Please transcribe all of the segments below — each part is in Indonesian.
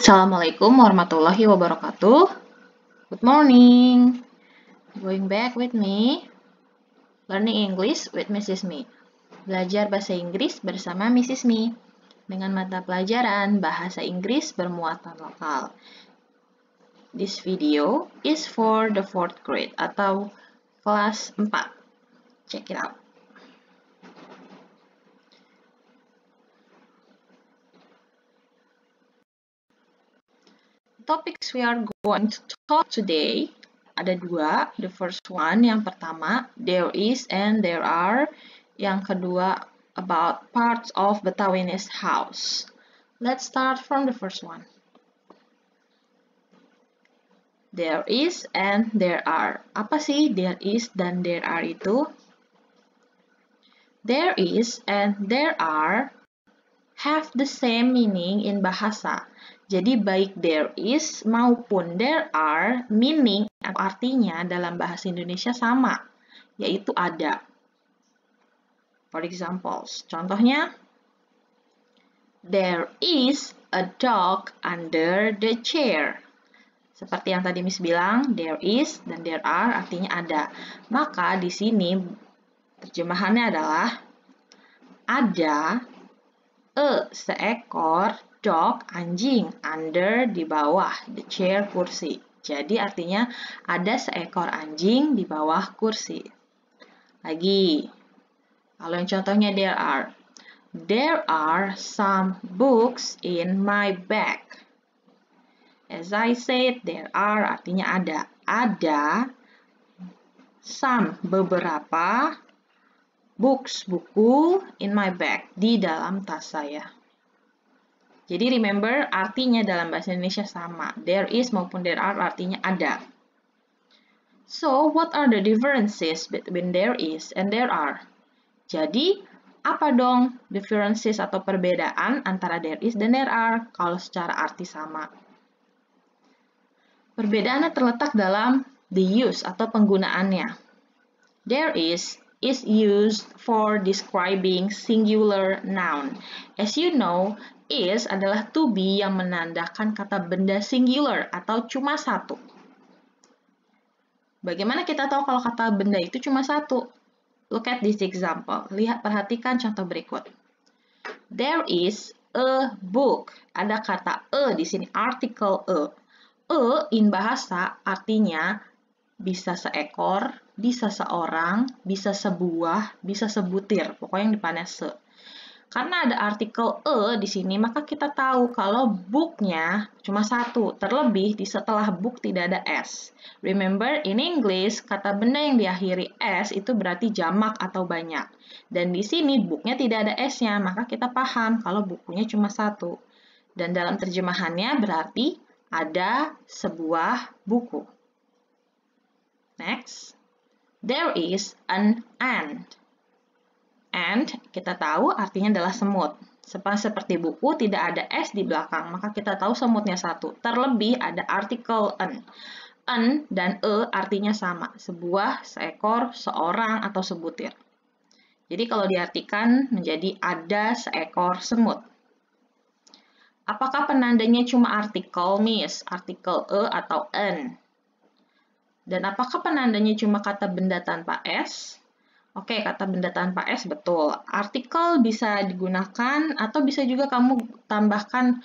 Assalamualaikum warahmatullahi wabarakatuh. Good morning. Going back with me. Learning English with Mrs. Me. Belajar bahasa Inggris bersama Mrs. Me. Dengan mata pelajaran bahasa Inggris bermuatan lokal. This video is for the 4th grade atau kelas 4. Check it out. Topics we are going to talk today ada dua. The first one, yang pertama, there is and there are. Yang kedua, about parts of Betawinis house. Let's start from the first one. There is and there are. Apa sih there is dan there are itu? There is and there are have the same meaning in bahasa. Jadi baik there is maupun there are meaning atau artinya dalam bahasa Indonesia sama, yaitu ada. For example, contohnya, there is a dog under the chair. Seperti yang tadi Miss bilang, there is dan there are artinya ada. Maka di sini terjemahannya adalah ada seekor dog, anjing, under, di bawah, the chair, kursi. Jadi artinya ada seekor anjing di bawah kursi. Lagi, kalau yang contohnya there are some books in my bag. As I said, there are artinya ada. Ada some, beberapa, books, buku, in my bag, di dalam tas saya. Jadi remember, artinya dalam bahasa Indonesia sama. There is maupun there are artinya ada. So, what are the differences between there is and there are? Jadi, apa dong differences atau perbedaan antara there is dan there are kalau secara arti sama? Perbedaannya terletak dalam the use atau penggunaannya. There is used for describing singular noun. As you know, is adalah to be yang menandakan kata benda singular atau cuma satu. Bagaimana kita tahu kalau kata benda itu cuma satu? Look at this example. Lihat, perhatikan contoh berikut. There is a book. Ada kata a di sini, article a. A in bahasa artinya bisa seekor, bisa seorang, bisa sebuah, bisa sebutir. Pokoknya yang depannya se. Karena ada artikel e di sini, maka kita tahu kalau book-nya cuma satu. Terlebih di setelah book tidak ada s. Remember, in English, kata benda yang diakhiri s itu berarti jamak atau banyak. Dan di sini book-nya tidak ada s-nya, maka kita paham kalau bukunya cuma satu. Dan dalam terjemahannya berarti ada sebuah buku. Next, there is an ant. And kita tahu artinya adalah semut. Seperti buku tidak ada s di belakang, maka kita tahu semutnya satu. Terlebih ada artikel an. An dan e artinya sama, sebuah, seekor, seorang, atau sebutir. Jadi kalau diartikan menjadi ada seekor semut. Apakah penandanya cuma artikel, Miss? Artikel e atau an? Dan apakah penandanya cuma kata benda tanpa s? Oke, kata benda tanpa s betul. Artikel bisa digunakan atau bisa juga kamu tambahkan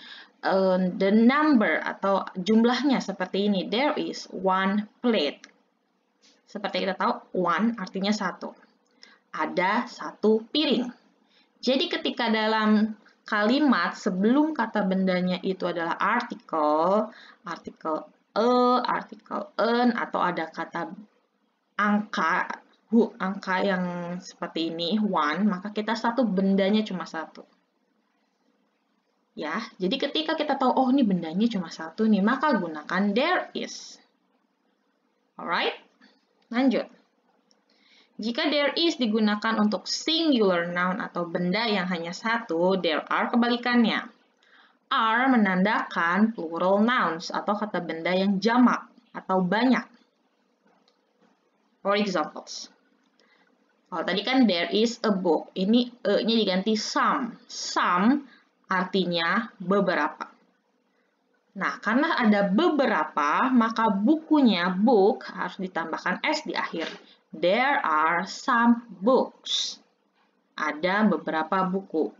the number atau jumlahnya seperti ini. There is one plate. Seperti kita tahu, one artinya satu. Ada satu piring. Jadi ketika dalam kalimat sebelum kata bendanya itu adalah artikel, artikel artikel an, atau ada kata angka, angka yang seperti ini, one, maka kita satu bendanya cuma satu. Ya, jadi ketika kita tahu, oh ini bendanya cuma satu nih, maka gunakan there is. Alright, lanjut. Jika there is digunakan untuk singular noun atau benda yang hanya satu, there are kebalikannya. Are menandakan plural nouns atau kata benda yang jamak atau banyak. For examples. Kalau tadi kan there is a book, ini e-nya diganti some. Some artinya beberapa. Nah, karena ada beberapa, maka bukunya, book, harus ditambahkan S di akhir. There are some books. Ada beberapa buku.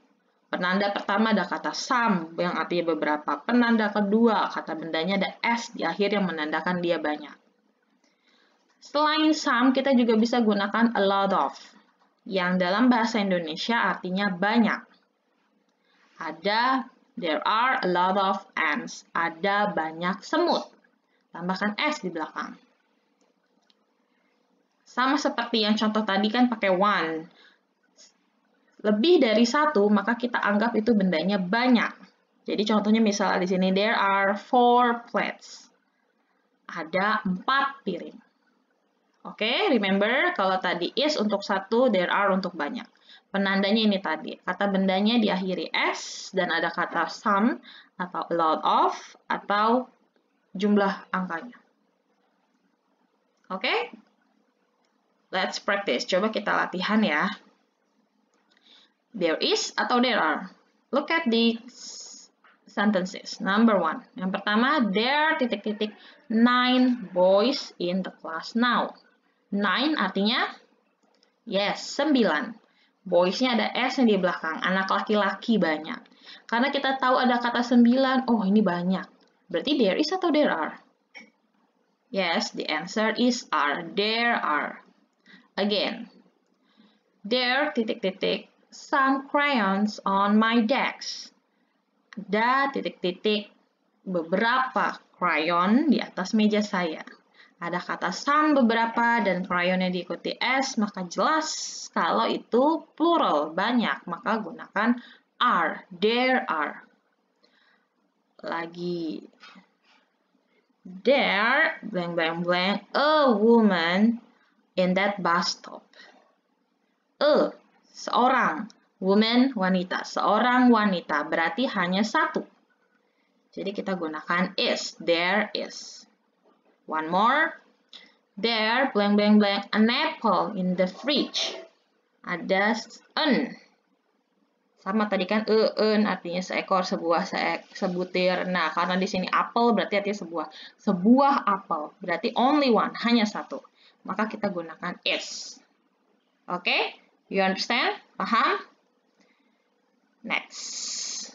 Penanda pertama ada kata some, yang artinya beberapa. Penanda kedua, kata bendanya ada S di akhir yang menandakan dia banyak. Selain some, kita juga bisa gunakan a lot of, yang dalam bahasa Indonesia artinya banyak. There are a lot of ants. Ada banyak semut. Tambahkan S di belakang. Sama seperti yang contoh tadi kan pakai one. Lebih dari satu, maka kita anggap itu bendanya banyak. Jadi contohnya misalnya di sini, there are 4 plates. Ada 4 piring. Oke, remember kalau tadi is untuk satu, there are untuk banyak. Penandanya ini tadi, kata bendanya diakhiri S dan ada kata some atau a lot of atau jumlah angkanya. Oke? Let's practice. Coba kita latihan ya. There is atau there are. Look at the sentences. Number 1. Yang pertama, there ... 9 boys in the class now. 9 artinya yes, 9. Boys-nya ada S yang di belakang, anak laki-laki banyak. Karena kita tahu ada kata 9, oh ini banyak. Berarti there is atau there are? Yes, the answer is are. There are. Again. There ... some crayons on my desk. Ada ... beberapa crayon di atas meja saya. Ada kata some beberapa dan crayonnya diikuti S, maka jelas kalau itu plural, banyak, maka gunakan are. There are. Lagi. There, blank, blank, blank, a woman in that bus stop. Seorang. Woman, wanita. Seorang wanita, berarti hanya satu. Jadi kita gunakan is. There is. One more. There, blank, blank, blank, an apple in the fridge. Ada an. Sama tadi kan an artinya seekor, sebutir. Nah, karena di sini apple berarti artinya sebuah apel. Berarti only one, hanya satu. Maka kita gunakan is. Oke? You understand? Paham? Next.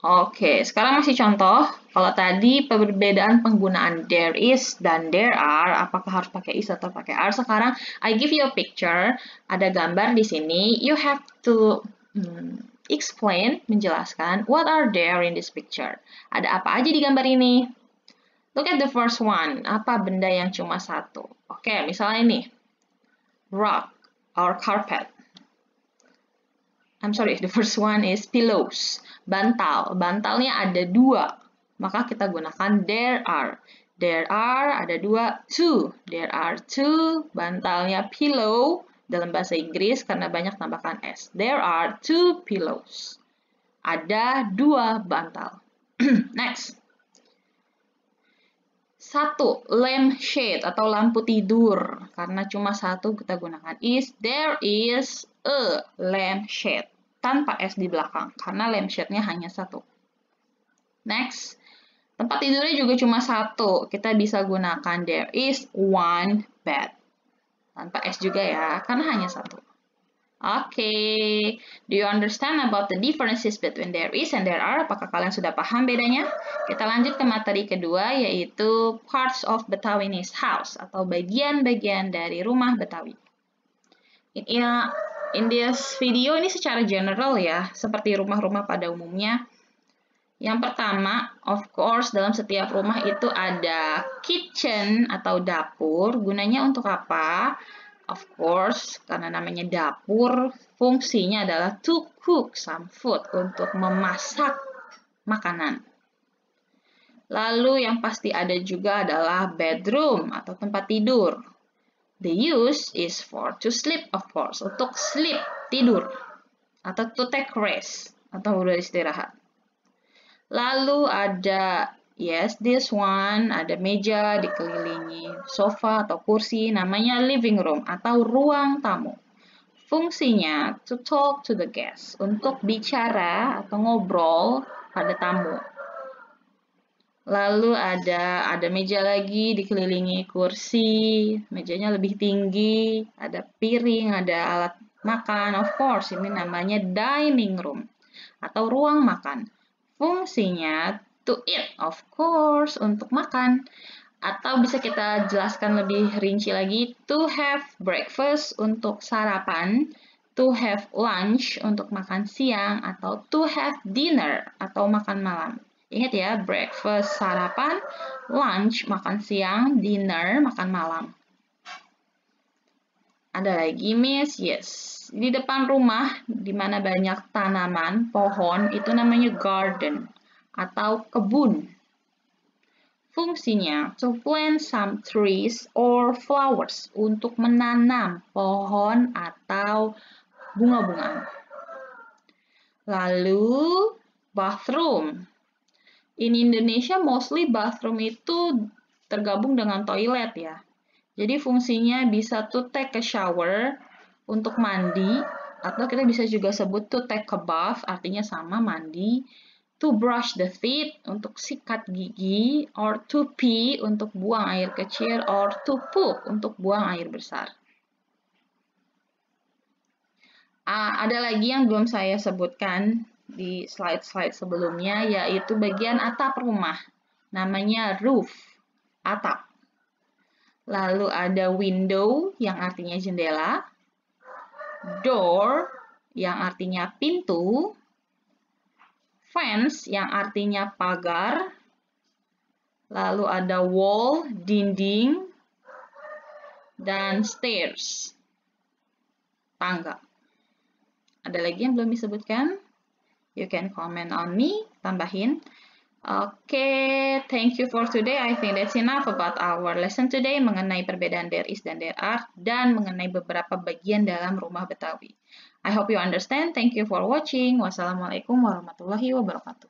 Oke, sekarang masih contoh. Kalau tadi perbedaan penggunaan there is dan there are, apakah harus pakai is atau pakai are? Sekarang, I give you a picture. Ada gambar di sini. You have to explain, menjelaskan, what are there in this picture? Ada apa aja di gambar ini? Look at the first one. Apa benda yang cuma satu? Oke, misalnya ini. Rock or carpet. I'm sorry, the first one is pillows. Bantal. Bantalnya ada 2. Maka kita gunakan there are. There are ada 2. Two. There are 2. Bantalnya pillow. Dalam bahasa Inggris karena banyak tambahkan S. There are 2 pillows. Ada 2 bantal. Next. 1. Lampshade atau lampu tidur. Karena cuma 1 kita gunakan is. There is a lampshade. Tanpa S di belakang. Karena lampshade-nya hanya 1. Next. Tempat tidurnya juga cuma 1. Kita bisa gunakan there is one bed. Tanpa S juga ya. Karena hanya 1. Oke. Do you understand about the differences between there is and there are? Apakah kalian sudah paham bedanya? Kita lanjut ke materi kedua, yaitu parts of Betawinis house, atau bagian-bagian dari rumah Betawi. In this video, ini secara general ya, seperti rumah-rumah pada umumnya. Yang pertama, of course, dalam setiap rumah itu ada kitchen atau dapur. Gunanya untuk apa? Of course, karena namanya dapur, fungsinya adalah to cook some food, untuk memasak makanan. Lalu yang pasti ada juga adalah bedroom atau tempat tidur. The use is for to sleep, of course, untuk sleep, tidur. Atau to take rest, atau beristirahat. Lalu ada yes, this one, ada meja dikelilingi sofa atau kursi, namanya living room atau ruang tamu. Fungsinya to talk to the guest, untuk bicara atau ngobrol pada tamu. Lalu ada meja lagi dikelilingi kursi, mejanya lebih tinggi, ada piring, ada alat makan. Of course, ini namanya dining room atau ruang makan. Fungsinya to eat, of course, untuk makan. Atau bisa kita jelaskan lebih rinci lagi, to have breakfast untuk sarapan, to have lunch untuk makan siang, atau to have dinner atau makan malam. Ingat ya, breakfast sarapan, lunch makan siang, dinner makan malam. Ada lagi, Miss? Yes. Di depan rumah, di mana banyak tanaman, pohon, itu namanya garden atau kebun. Fungsinya to plant some trees or flowers, untuk menanam pohon atau bunga-bungaan. Lalu bathroom. In Indonesia mostly bathroom itu tergabung dengan toilet ya. Jadi fungsinya bisa to take a shower, untuk mandi, atau kita bisa juga sebut to take a bath, artinya sama, mandi. To brush the teeth, untuk sikat gigi, or to pee, untuk buang air kecil, or to poop, untuk buang air besar. Ada lagi yang belum saya sebutkan di slide-slide sebelumnya, yaitu bagian atap rumah. Namanya roof, atap. Lalu ada window, yang artinya jendela. Door, yang artinya pintu. Fence, yang artinya pagar. Lalu ada wall, dinding. Dan stairs, tangga. Ada lagi yang belum disebutkan? You can comment on me, tambahin. Okay, thank you for today. I think that's enough about our lesson today mengenai perbedaan there is dan there are, dan mengenai beberapa bagian dalam rumah Betawi. I hope you understand. Thank you for watching. Wassalamualaikum warahmatullahi wabarakatuh.